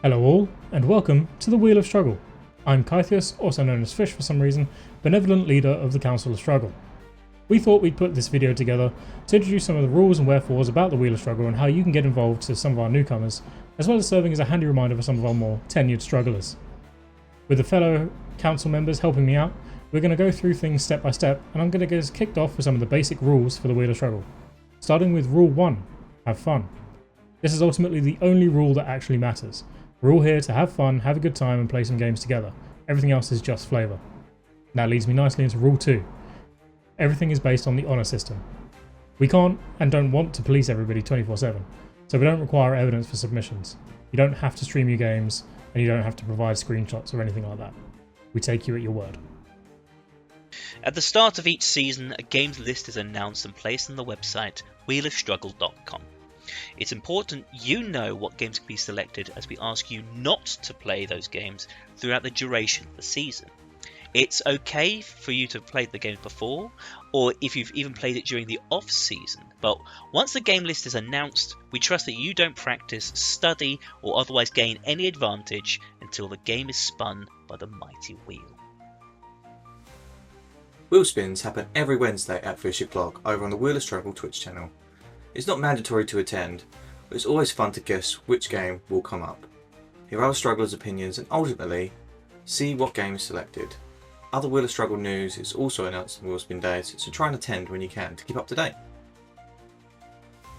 Hello all, and welcome to the Wheel of Struggle. I'm Kythius, also known as Fish for some reason, benevolent leader of the Council of Struggle. We thought we'd put this video together to introduce some of the rules and wherefores about the Wheel of Struggle and how you can get involved to some of our newcomers, as well as serving as a handy reminder for some of our more tenured strugglers. With the fellow council members helping me out, we're going to go through things step by step, and I'm going to get us kicked off with some of the basic rules for the Wheel of Struggle. Starting with Rule 1, have fun. This is ultimately the only rule that actually matters. We're all here to have fun, have a good time and play some games together. Everything else is just flavour. That leads me nicely into Rule 2. Everything is based on the honour system. We can't and don't want to police everybody 24/7, so we don't require evidence for submissions. You don't have to stream your games, and you don't have to provide screenshots or anything like that. We take you at your word. At the start of each season, a games list is announced and placed on the website wheelofstruggle.com. It's important you know what games can be selected, as we ask you not to play those games throughout the duration of the season. It's okay for you to have played the games before, or if you've even played it during the off-season, but once the game list is announced, we trust that you don't practice, study, or otherwise gain any advantage until the game is spun by the mighty wheel. Wheel spins happen every Wednesday at 3:00 over on the Wheel of Struggle Twitch channel. It's not mandatory to attend, but it's always fun to guess which game will come up. Hear other strugglers' opinions and ultimately see what game is selected. Other Wheel of Struggle news is also announced on Wheel Spin Days, so try and attend when you can to keep up to date.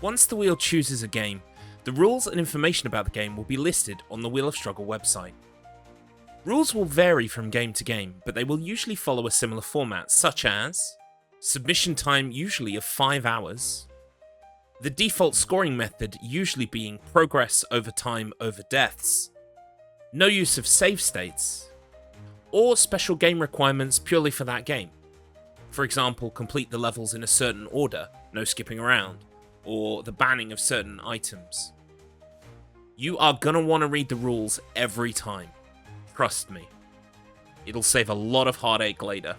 Once the wheel chooses a game, the rules and information about the game will be listed on the Wheel of Struggle website. Rules will vary from game to game, but they will usually follow a similar format, such as submission time usually of 5 hours, the default scoring method usually being progress over time over deaths, no use of save states, or special game requirements purely for that game. For example, complete the levels in a certain order, no skipping around, or the banning of certain items. You are gonna want to read the rules every time. Trust me. It'll save a lot of heartache later.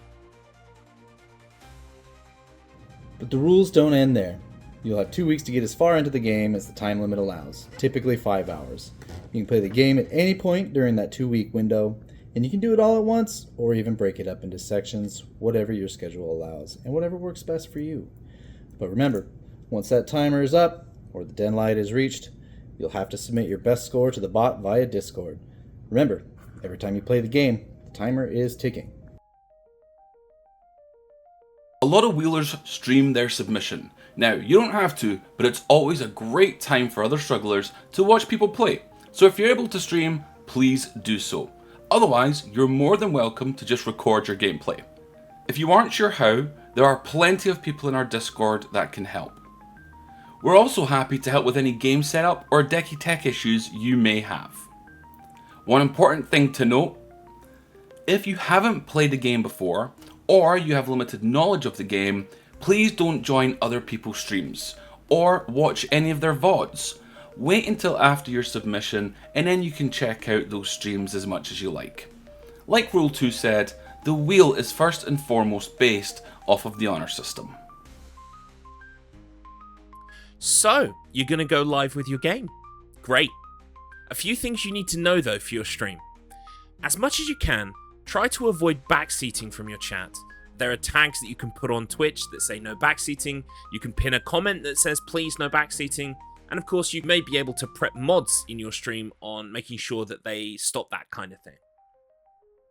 But the rules don't end there. You'll have 2 weeks to get as far into the game as the time limit allows, typically 5 hours. You can play the game at any point during that 2-week window, and you can do it all at once, or even break it up into sections, whatever your schedule allows, and whatever works best for you. But remember, once that timer is up, or the deadline is reached, you'll have to submit your best score to the bot via Discord. Remember, every time you play the game, the timer is ticking. A lot of wheelers stream their submission. Now, you don't have to, but it's always a great time for other strugglers to watch people play. So if you're able to stream, please do so. Otherwise, you're more than welcome to just record your gameplay. If you aren't sure how, there are plenty of people in our Discord that can help. We're also happy to help with any game setup or decky tech issues you may have. One important thing to note, if you haven't played the game before, or you have limited knowledge of the game, please don't join other people's streams, or watch any of their VODs. Wait until after your submission, and then you can check out those streams as much as you like. Like Rule 2 said, the wheel is first and foremost based off of the honour system. So, you're gonna go live with your game? Great. A few things you need to know though for your stream. As much as you can, try to avoid backseating from your chat. There are tags that you can put on Twitch that say no backseating, you can pin a comment that says please no backseating, and of course you may be able to prep mods in your stream on making sure that they stop that kind of thing.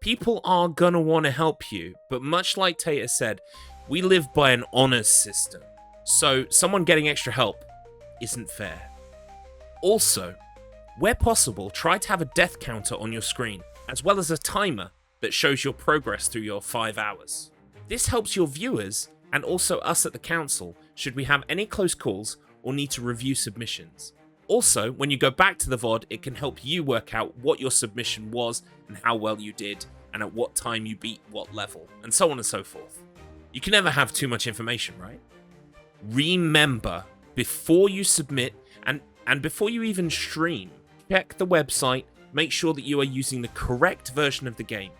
People are gonna want to help you, but much like Tater said, we live by an honours system, so someone getting extra help isn't fair. Also, where possible, try to have a death counter on your screen, as well as a timer that shows your progress through your 5 hours. This helps your viewers, and also us at the council, should we have any close calls or need to review submissions. Also, when you go back to the VOD, it can help you work out what your submission was and how well you did, and at what time you beat what level, and so on and so forth. You can never have too much information, right? Remember, before you submit, and before you even stream, check the website, make sure that you are using the correct version of the game.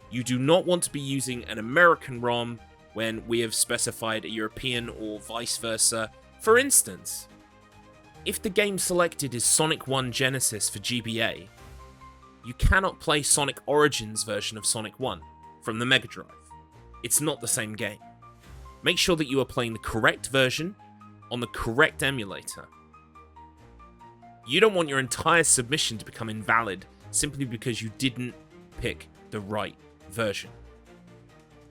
You do not want to be using an American ROM when we have specified a European or vice versa. For instance, if the game selected is Sonic 1 Genesis for GBA, you cannot play Sonic Origins version of Sonic 1 from the Mega Drive. It's not the same game. Make sure that you are playing the correct version on the correct emulator. You don't want your entire submission to become invalid simply because you didn't pick the right version.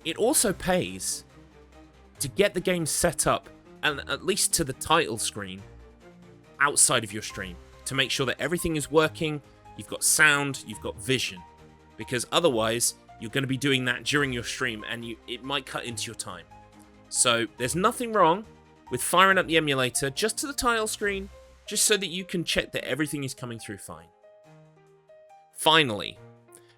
It also pays to get the game set up, and at least to the title screen, outside of your stream, to make sure that everything is working, you've got sound, you've got vision. Because otherwise, you're going to be doing that during your stream, and it might cut into your time. So there's nothing wrong with firing up the emulator just to the title screen, just so that you can check that everything is coming through fine. Finally,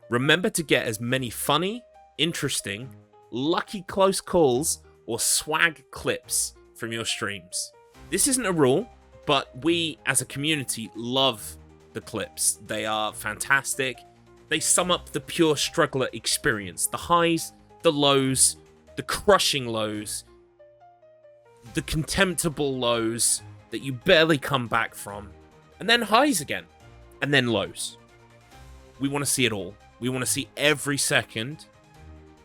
remember to get as many funny, interesting, lucky close calls, or swag clips from your streams. This isn't a rule, but we as a community love the clips. They are fantastic. They sum up the pure struggler experience. The highs, the lows, the crushing lows, the contemptible lows that you barely come back from, and then highs again, and then lows. We want to see it all. We want to see every second,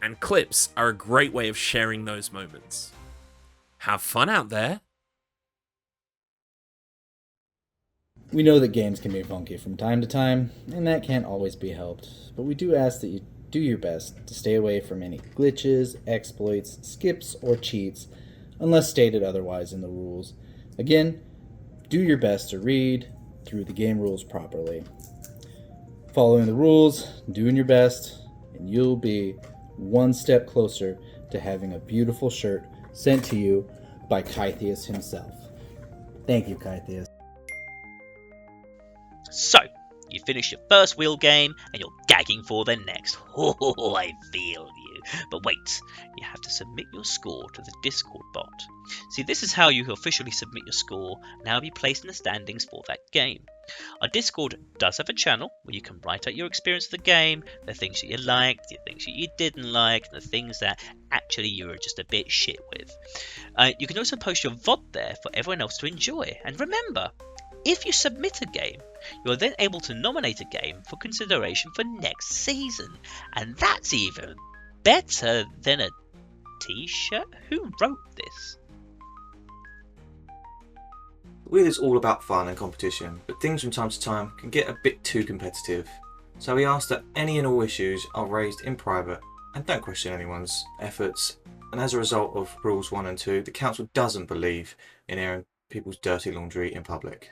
and clips are a great way of sharing those moments. Have fun out there. We know that games can be funky from time to time, and that can't always be helped, but we do ask that you do your best to stay away from any glitches, exploits, skips, or cheats, unless stated otherwise in the rules. Again, do your best to read through the game rules properly. Following the rules, doing your best, and you'll be one step closer to having a beautiful shirt sent to you by Kythius himself. Thank you, Kythius. So, you finished your first wheel game and you're gagging for the next. Oh, I feel you. But wait, you have to submit your score to the Discord bot. See, this is how you officially submit your score and how be placed in the standings for that game. Our Discord does have a channel where you can write out your experience of the game, the things that you liked, the things that you didn't like, and the things that actually you were just a bit shit with. You can also post your VOD there for everyone else to enjoy. And remember, if you submit a game, you are then able to nominate a game for consideration for next season. And that's even better than a t-shirt? Who wrote this? Wheel is all about fun and competition, but things from time to time can get a bit too competitive. So we ask that any and all issues are raised in private and don't question anyone's efforts. And as a result of rules 1 and 2, the council doesn't believe in airing people's dirty laundry in public.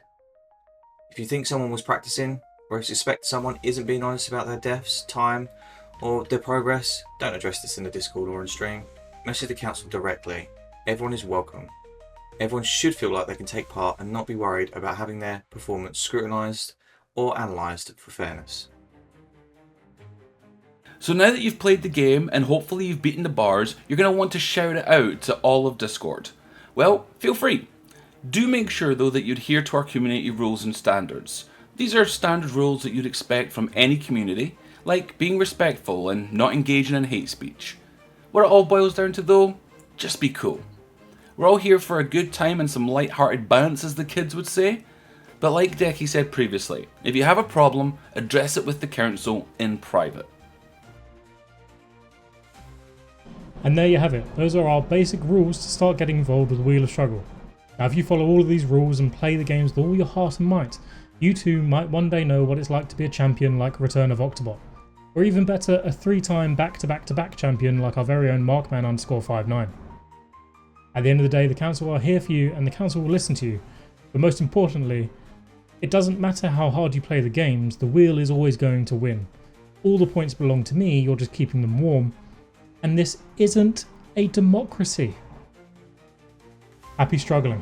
If you think someone was practicing, or if you suspect someone isn't being honest about their deaths, time, or their progress, don't address this in the Discord or in stream. Message the council directly. Everyone is welcome. Everyone should feel like they can take part and not be worried about having their performance scrutinised or analysed for fairness. So now that you've played the game and hopefully you've beaten the bars, you're going to want to shout it out to all of Discord. Well, feel free. Do make sure though that you adhere to our community rules and standards. These are standard rules that you'd expect from any community, like being respectful and not engaging in hate speech. What it all boils down to though, just be cool. We're all here for a good time and some light-hearted bounce, as the kids would say. But like Decky said previously, if you have a problem, address it with the council in private. And there you have it. Those are our basic rules to start getting involved with Wheel of Struggle. Now if you follow all of these rules and play the games with all your heart and might, you too might one day know what it's like to be a champion like Return of Octobot. Or even better, a 3-time back-to-back-to-back champion like our very own Markman_59. At the end of the day, the council are here for you and the council will listen to you. But most importantly, it doesn't matter how hard you play the games, the wheel is always going to win. All the points belong to me, you're just keeping them warm. And this isn't a democracy. Happy struggling.